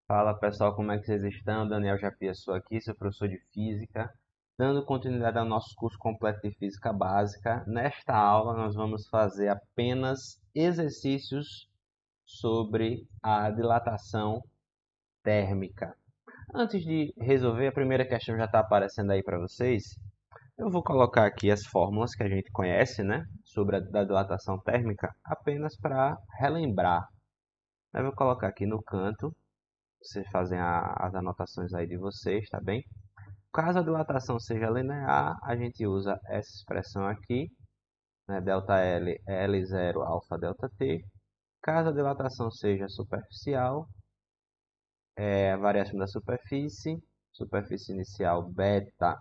Fala pessoal, como é que vocês estão? Daniel Japia sou aqui, sou professor de Física, dando continuidade ao nosso curso completo de Física Básica. Nesta aula nós vamos fazer apenas exercícios sobre a dilatação térmica. Antes de resolver, a primeira questão já está aparecendo aí para vocês. Eu vou colocar aqui as fórmulas que a gente conhece, né, sobre a da dilatação térmica, apenas para relembrar. Eu vou colocar aqui no canto. Vocês fazem as anotações aí de vocês, tá bem? Caso a dilatação seja linear, a gente usa essa expressão aqui, né? ΔL é L0 alfa delta t. Caso a dilatação seja superficial, é a variação da superfície, superfície inicial beta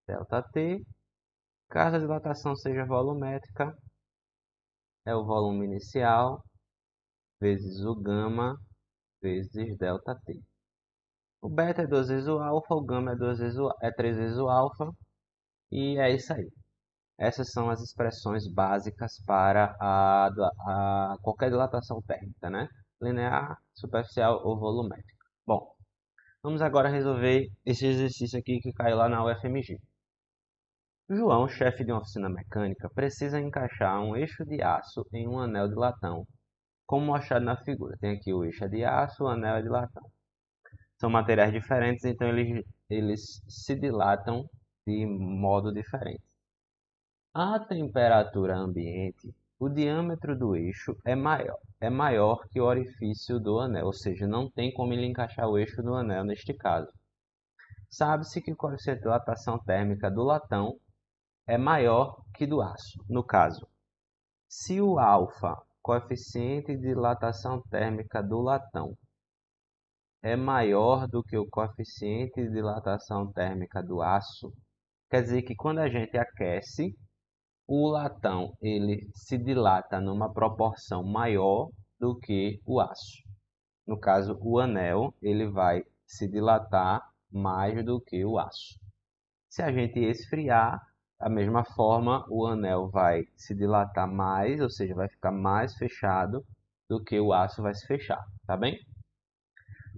delta t. Caso a dilatação seja volumétrica, é o volume inicial vezes o gama vezes delta t. O beta é 2 vezes o alfa, o gama é, 3 vezes o alfa, e é isso aí. Essas são as expressões básicas para qualquer dilatação térmica, né? Linear, superficial ou volumétrica. Bom, vamos agora resolver esse exercício aqui que caiu lá na UFMG. João, chefe de uma oficina mecânica, precisa encaixar um eixo de aço em um anel de latão, como mostrado na figura. Tem aqui o eixo é de aço, o anel é de latão. São materiais diferentes, então eles se dilatam de modo diferente. À temperatura ambiente, o diâmetro do eixo é maior que o orifício do anel, ou seja, não tem como ele encaixar o eixo do anel neste caso. Sabe-se que o coeficiente de dilatação térmica do latão é maior que do aço. No caso, se o alfa, coeficiente de dilatação térmica do latão, é maior do que o coeficiente de dilatação térmica do aço, quer dizer que quando a gente aquece, o latão ele se dilata numa proporção maior do que o aço. No caso, o anel ele vai se dilatar mais do que o aço. Se a gente esfriar, da mesma forma, o anel vai se dilatar mais, ou seja, vai ficar mais fechado do que o aço vai se fechar, tá bem?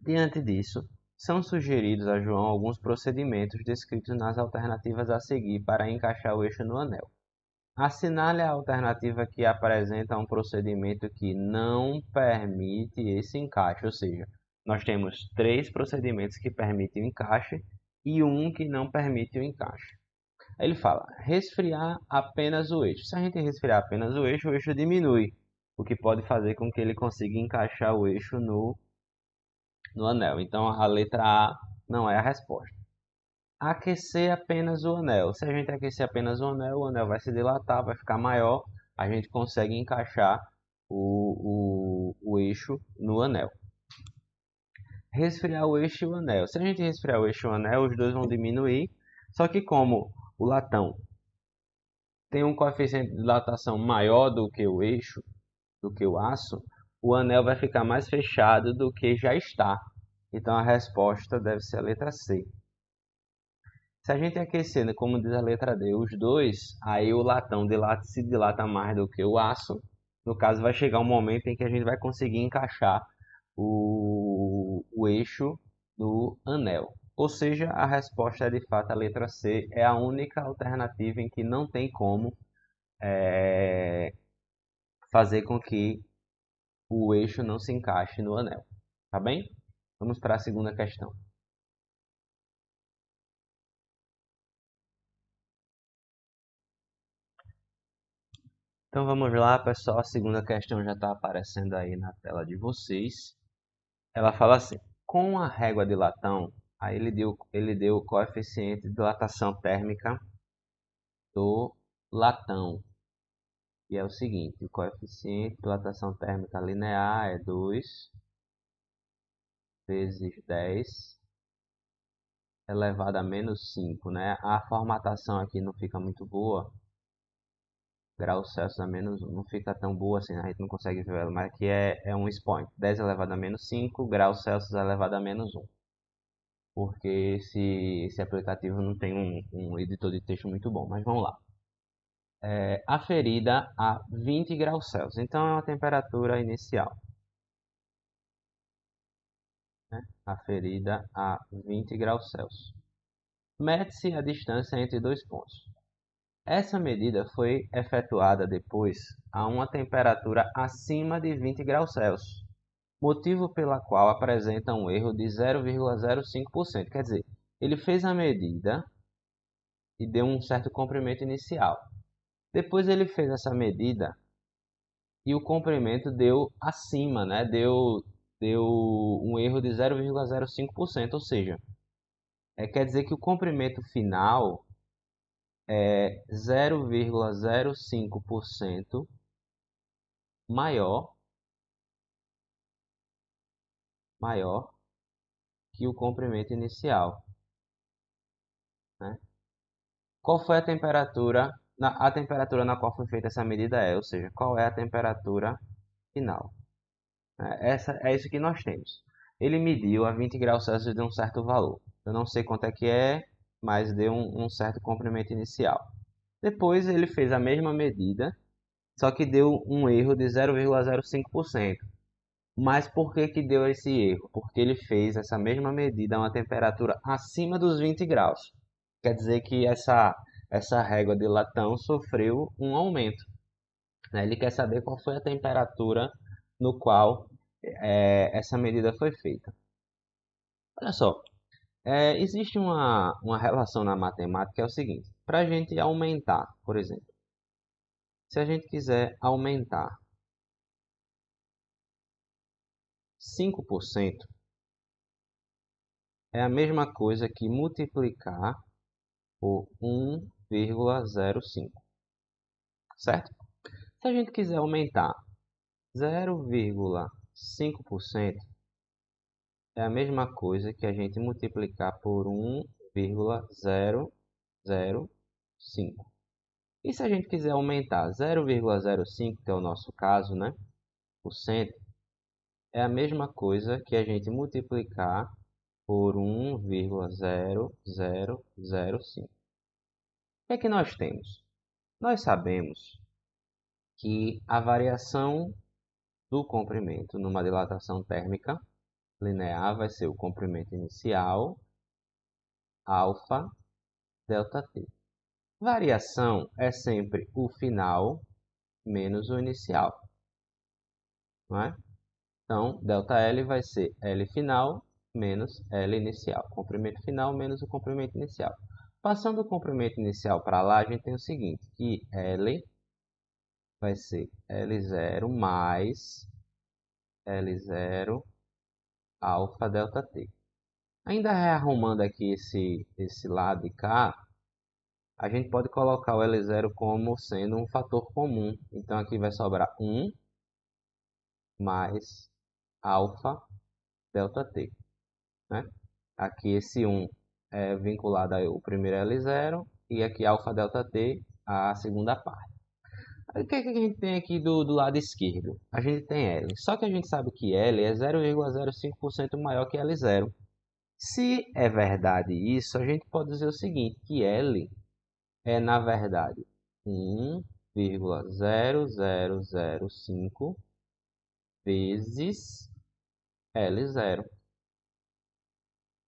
Diante disso, são sugeridos a João alguns procedimentos descritos nas alternativas a seguir para encaixar o eixo no anel. Assinale a alternativa que apresenta um procedimento que não permite esse encaixe, ou seja, nós temos três procedimentos que permitem o encaixe e um que não permite o encaixe. Aí ele fala, resfriar apenas o eixo. Se a gente resfriar apenas o eixo diminui, o que pode fazer com que ele consiga encaixar o eixo no anel. Então a letra A não é a resposta. Aquecer apenas o anel. Se a gente aquecer apenas o anel vai se dilatar, vai ficar maior, a gente consegue encaixar o eixo no anel. Resfriar o eixo e o anel. Se a gente resfriar o eixo e o anel, os dois vão diminuir, só que como o latão tem um coeficiente de dilatação maior do que o eixo, do que o aço, o anel vai ficar mais fechado do que já está. Então a resposta deve ser a letra C. Se a gente aquecer, né, como diz a letra D, os dois, aí o latão se dilata mais do que o aço. No caso, vai chegar um momento em que a gente vai conseguir encaixar o eixo no anel. Ou seja, a resposta é de fato a letra C, é a única alternativa em que não tem como fazer com que o eixo não se encaixe no anel. Tá bem? Vamos para a segunda questão. Então vamos lá, pessoal. A segunda questão já está aparecendo aí na tela de vocês. Ela fala assim: com a régua de latão, aí ele deu o coeficiente de dilatação térmica do latão. E é o seguinte: o coeficiente de dilatação térmica linear é 2 vezes 10 elevado a menos 5, né? A formatação aqui não fica muito boa. Graus Celsius a menos 1. Não fica tão boa assim, a gente não consegue ver ela, mas aqui é um expoente. 10 elevado a menos 5, graus Celsius elevado a menos 1. Porque esse aplicativo não tem um editor de texto muito bom. Mas vamos lá. Aferida a 20 graus Celsius. Então é uma temperatura inicial. aferida a 20 graus Celsius. Mede-se a distância entre dois pontos. Essa medida foi efetuada depois a uma temperatura acima de 20 graus Celsius, motivo pela qual apresenta um erro de 0,05%. Quer dizer, ele fez a medida e deu um certo comprimento inicial. Depois ele fez essa medida e o comprimento deu acima, né? Deu um erro de 0,05%, ou seja, quer dizer que o comprimento final é 0,05% maior que o comprimento inicial, né? Qual foi a temperatura? A temperatura na qual foi feita essa medida ou seja, qual é a temperatura final? É isso que nós temos. Ele mediu a 20 graus Celsius de um certo valor. Eu não sei quanto é, mas deu um certo comprimento inicial. Depois ele fez a mesma medida, só que deu um erro de 0,05%. Mas por que deu esse erro? Porque ele fez essa mesma medida a uma temperatura acima dos 20 graus. Quer dizer que essa régua de latão sofreu um aumento, né? Ele quer saber qual foi a temperatura no qual essa medida foi feita. Olha só, existe uma relação na matemática que é o seguinte: para a gente aumentar, por exemplo, se a gente quiser aumentar 5%, é a mesma coisa que multiplicar por 1,05, certo? Se a gente quiser aumentar 0,5%, é a mesma coisa que a gente multiplicar por 1,005. E se a gente quiser aumentar 0,05, que é o nosso caso, né, por cento, é a mesma coisa que a gente multiplicar por 1,0005. O que é que nós temos? Nós sabemos que a variação do comprimento numa dilatação térmica linear vai ser o comprimento inicial, alfa, delta t. Variação é sempre o final menos o inicial, não é? Então, ΔL vai ser L final menos L inicial. Comprimento final menos o comprimento inicial. Passando o comprimento inicial para lá, a gente tem o seguinte, que L vai ser L0 mais L0 alfa delta T. Ainda rearrumando aqui esse lado de cá, a gente pode colocar o L0 como sendo um fator comum. Então, aqui vai sobrar 1 mais alfa delta T, né? Aqui esse 1 é vinculado ao primeiro L0 e aqui alfa delta T a segunda parte. Aí, o que é que a gente tem aqui do lado esquerdo? A gente tem L, só que a gente sabe que L é 0,05% maior que L0. Se é verdade isso, a gente pode dizer o seguinte, que L é na verdade 1,0005 vezes L0,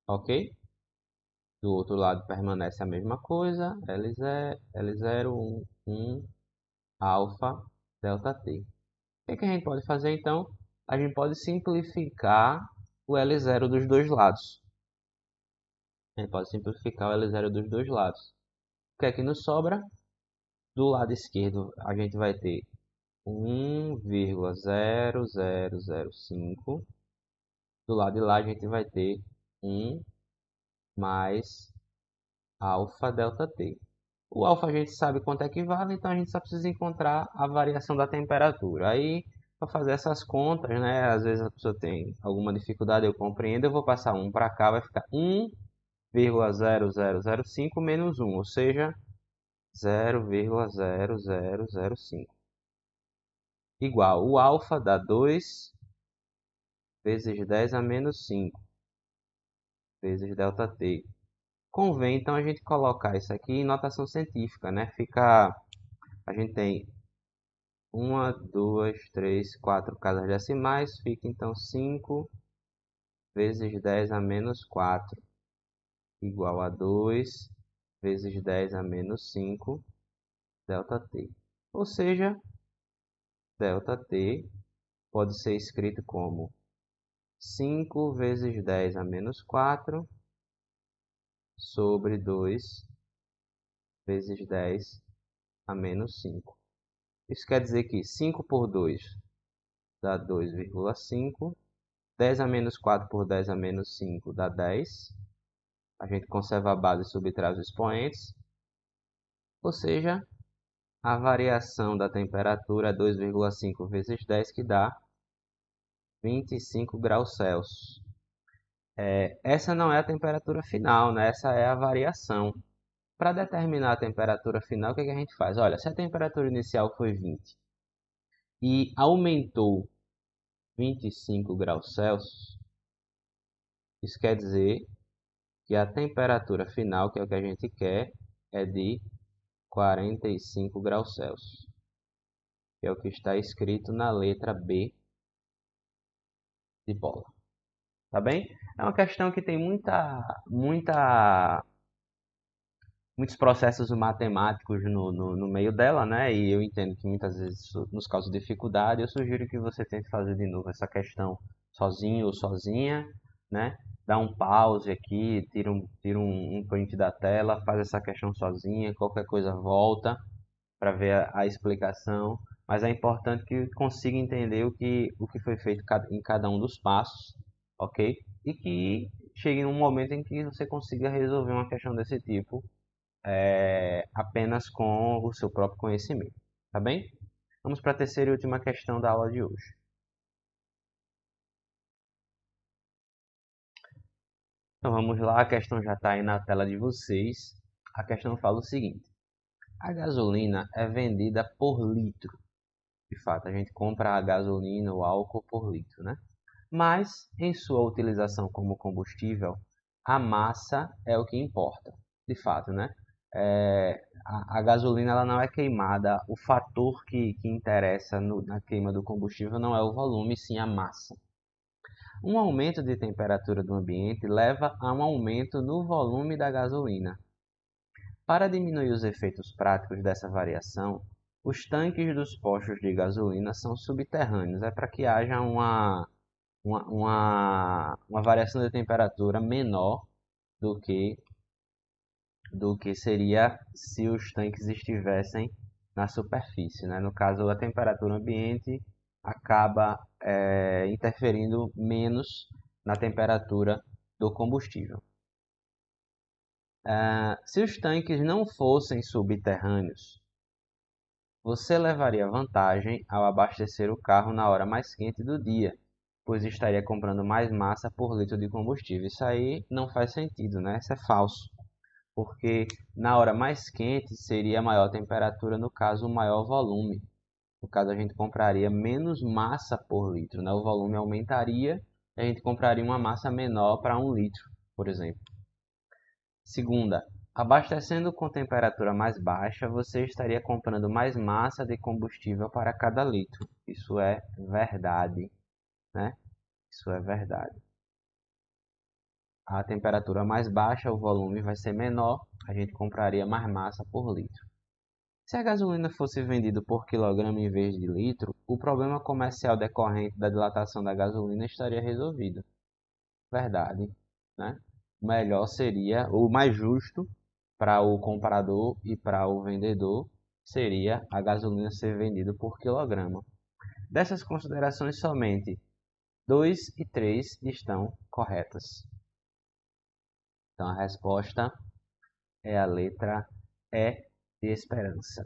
ok? Do outro lado permanece a mesma coisa, L0, L0, 1 alfa, delta t. O que a gente pode fazer então? A gente pode simplificar o L0 dos dois lados. A gente pode simplificar o L0 dos dois lados. O que é que nos sobra? Do lado esquerdo a gente vai ter 1,0005. Do lado de lá a gente vai ter 1 mais alfa delta t. O alfa a gente sabe quanto é que vale, então a gente só precisa encontrar a variação da temperatura. Aí, para fazer essas contas, né, às vezes a pessoa tem alguma dificuldade, eu compreendo, eu vou passar 1 para cá, vai ficar 1,0005 menos 1, ou seja, 0,0005. Igual, o alfa dá 2 vezes 10 a menos 5 vezes delta t. Convém então a gente colocar isso aqui em notação científica, né? A gente tem 1, 2, 3, 4 casas decimais, fica então 5 vezes 10 a menos 4 igual a 2 vezes 10 a menos 5 ΔT. Ou seja, ΔT pode ser escrito como 5 vezes 10 a menos 4 sobre 2 vezes 10 a menos 5. Isso quer dizer que 5 por 2 dá 2,5. 10 a menos 4 por 10 a menos 5 dá 10. A gente conserva a base e subtrai os expoentes. Ou seja, a variação da temperatura é 2,5 vezes 10, que dá 25 graus Celsius. Essa não é a temperatura final, né? Essa é a variação. Para determinar a temperatura final, o que a gente faz? Olha, se a temperatura inicial foi 20 e aumentou 25 graus Celsius, isso quer dizer que a temperatura final, que é o que a gente quer, é de 45 graus Celsius, que é o que está escrito na letra B de bola. Tá bem? É uma questão que tem muitos processos matemáticos no meio dela, né? E eu entendo que muitas vezes isso nos causa dificuldade. Eu sugiro que você tente fazer de novo essa questão sozinho ou sozinha, né? Dá um pause aqui, tira um print da tela, faz essa questão sozinha, qualquer coisa volta para ver a explicação. Mas é importante que consiga entender o que foi feito em cada um dos passos, ok? E que chegue num momento em que você consiga resolver uma questão desse tipo apenas com o seu próprio conhecimento, tá bem? Vamos para a terceira e última questão da aula de hoje. Então vamos lá, a questão já está aí na tela de vocês. A questão fala o seguinte: a gasolina é vendida por litro. De fato, a gente compra a gasolina, o álcool por litro, né? Mas em sua utilização como combustível, a massa é o que importa. De fato, né? A gasolina ela não é queimada. O fator que interessa na queima do combustível não é o volume, sim a massa. Um aumento de temperatura do ambiente leva a um aumento no volume da gasolina. Para diminuir os efeitos práticos dessa variação, os tanques dos postos de gasolina são subterrâneos. É para que haja uma variação de temperatura menor do que seria se os tanques estivessem na superfície, né? No caso, a temperatura ambiente acaba interferindo menos na temperatura do combustível. Se os tanques não fossem subterrâneos, você levaria vantagem ao abastecer o carro na hora mais quente do dia, pois estaria comprando mais massa por litro de combustível. Isso aí não faz sentido, né? Isso é falso, porque na hora mais quente seria a maior temperatura, no caso, o maior volume. No caso, a gente compraria menos massa por litro, né? O volume aumentaria e a gente compraria uma massa menor para 1 litro, por exemplo. Segunda, abastecendo com temperatura mais baixa, você estaria comprando mais massa de combustível para cada litro. Isso é verdade, né? Isso é verdade. A temperatura mais baixa, o volume vai ser menor, a gente compraria mais massa por litro. Se a gasolina fosse vendida por quilograma em vez de litro, o problema comercial decorrente da dilatação da gasolina estaria resolvido. Verdade, né? O melhor seria, o mais justo para o comprador e para o vendedor, seria a gasolina ser vendida por quilograma. Dessas considerações, somente 2 e 3 estão corretas. Então a resposta é a letra E de esperança.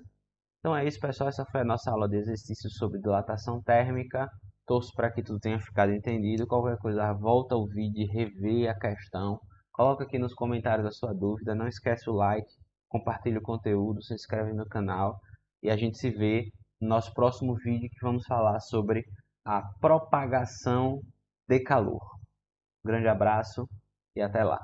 Então é isso, pessoal. Essa foi a nossa aula de exercícios sobre dilatação térmica. Torço para que tudo tenha ficado entendido. Qualquer coisa, volta ao vídeo e revê a questão. Coloca aqui nos comentários a sua dúvida. Não esquece o like, compartilha o conteúdo, se inscreve no canal. E a gente se vê no nosso próximo vídeo, que vamos falar sobre a propagação de calor. Um grande abraço e até lá.